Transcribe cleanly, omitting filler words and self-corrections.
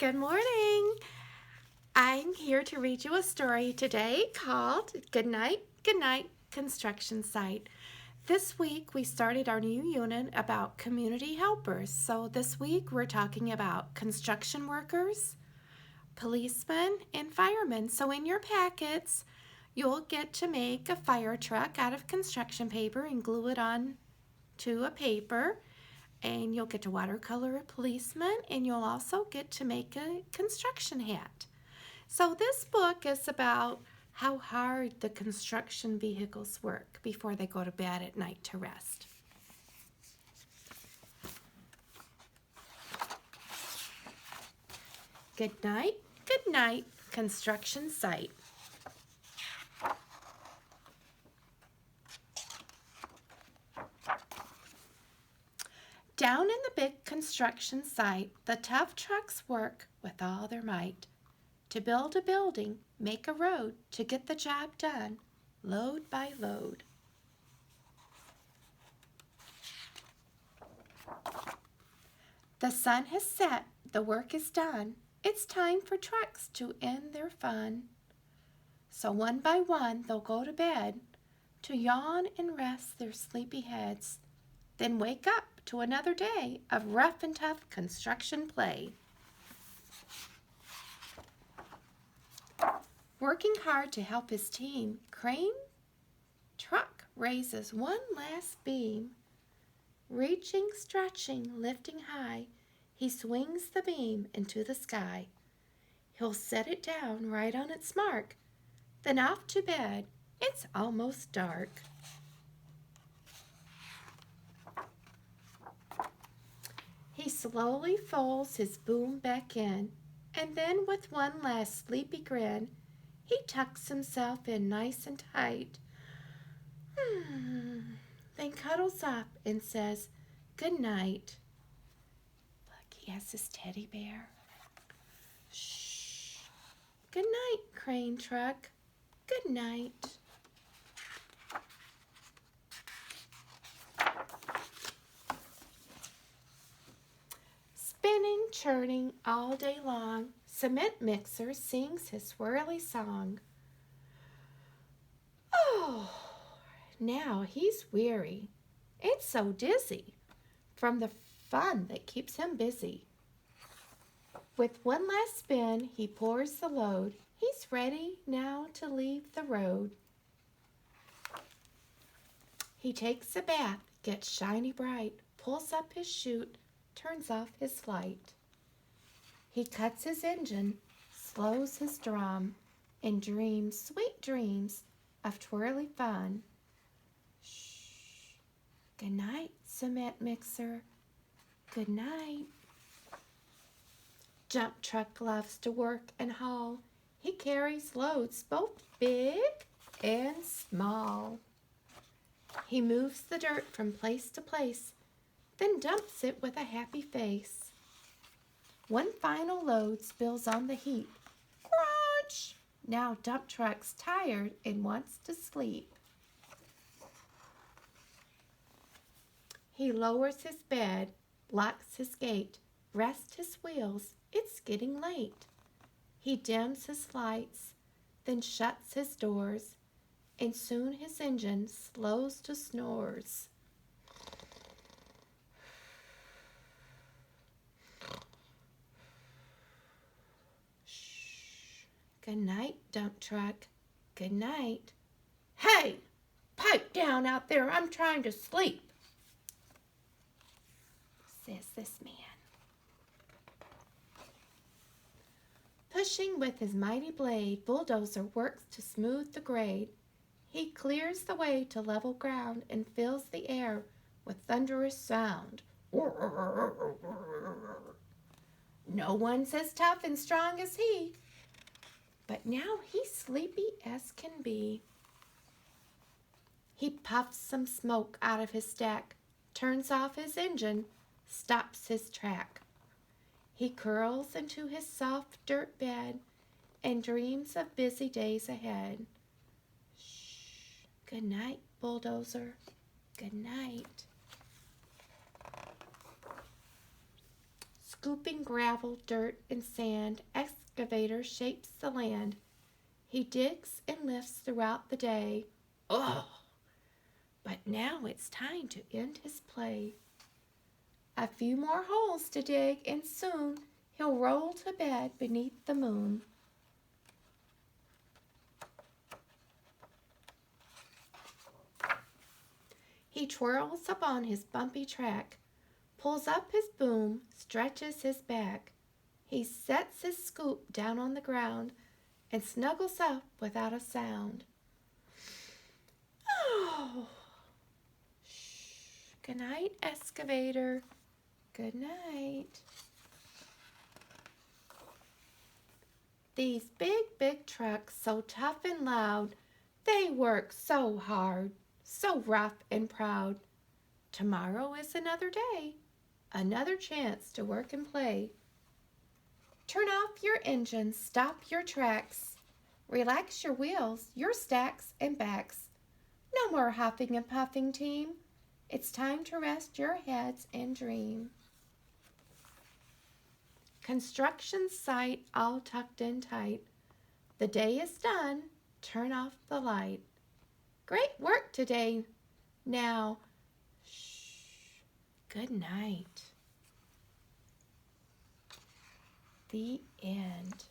Good morning. I'm here to read you a story today called Goodnight, Goodnight Construction Site. This week we started our new unit about community helpers. So this week we're talking about construction workers, policemen, and firemen. So in your packets, you'll get to make a fire truck out of construction paper and glue it on to a paper. And you'll get to watercolor a policeman, and you'll also get to make a construction hat. So this book is about how hard the construction vehicles work before they go to bed at night to rest. Good night, construction site. Down in the big construction site, the tough trucks work with all their might to build a building, make a road, to get the job done, load by load. The sun has set, the work is done. It's time for trucks to end their fun. So one by one they'll go to bed to yawn and rest their sleepy heads, then wake up to another day of rough and tough construction play. Working hard to help his team, crane truck raises one last beam. Reaching, stretching, lifting high, he swings the beam into the sky. He'll set it down right on its mark, then off to bed. It's almost dark. He slowly folds his boom back in, and then with one last sleepy grin, he tucks himself in nice and tight. Then cuddles up and says, "Good night." Look, he has his teddy bear. Shh. Good night, crane truck. Good night. Spinning, churning all day long, cement mixer sings his swirly song. Oh, now he's weary. It's so dizzy from the fun that keeps him busy. With one last spin, he pours the load. He's ready now to leave the road. He takes a bath, gets shiny bright, pulls up his chute, turns off his light. He cuts his engine, slows his drum, and dreams sweet dreams of twirly fun. Shh. Good night, cement mixer. Good night. Jump truck loves to work and haul. He carries loads both big and small. He moves the dirt from place to place, then dumps it with a happy face. One final load spills on the heap. Crunch! Now dump truck's tired and wants to sleep. He lowers his bed, locks his gate, rests his wheels. It's getting late. He dims his lights, then shuts his doors, and soon his engine slows to snores. Shh. Good night, dump truck. Good night. Hey, pipe down out there. I'm trying to sleep, says this man. Pushing with his mighty blade, bulldozer works to smooth the grade. He clears the way to level ground and fills the air with thunderous sound. No one's as tough and strong as he, but now he's sleepy as can be. He puffs some smoke out of his stack, turns off his engine, stops his track. He curls into his soft dirt bed and dreams of busy days ahead. Shh. Good night, bulldozer. Good night. Scooping gravel, dirt, and sand, excavator shapes the land. He digs and lifts throughout the day. Oh, but now it's time to end his play. A few more holes to dig, and soon he'll roll to bed beneath the moon. He twirls upon his bumpy track, pulls up his boom, stretches his back. He sets his scoop down on the ground and snuggles up without a sound. Oh, shh. Good night, excavator. Good night. These big trucks, so tough and loud, they work so hard, so rough and proud. Tomorrow is another day, another chance to work and play. Turn off your engines, stop your tracks. Relax your wheels, your stacks and backs. No more huffing and puffing, team. It's time to rest your heads and dream. Construction site all tucked in tight. The day is done, turn off the light. Great work today. Now, shh, good night. The end.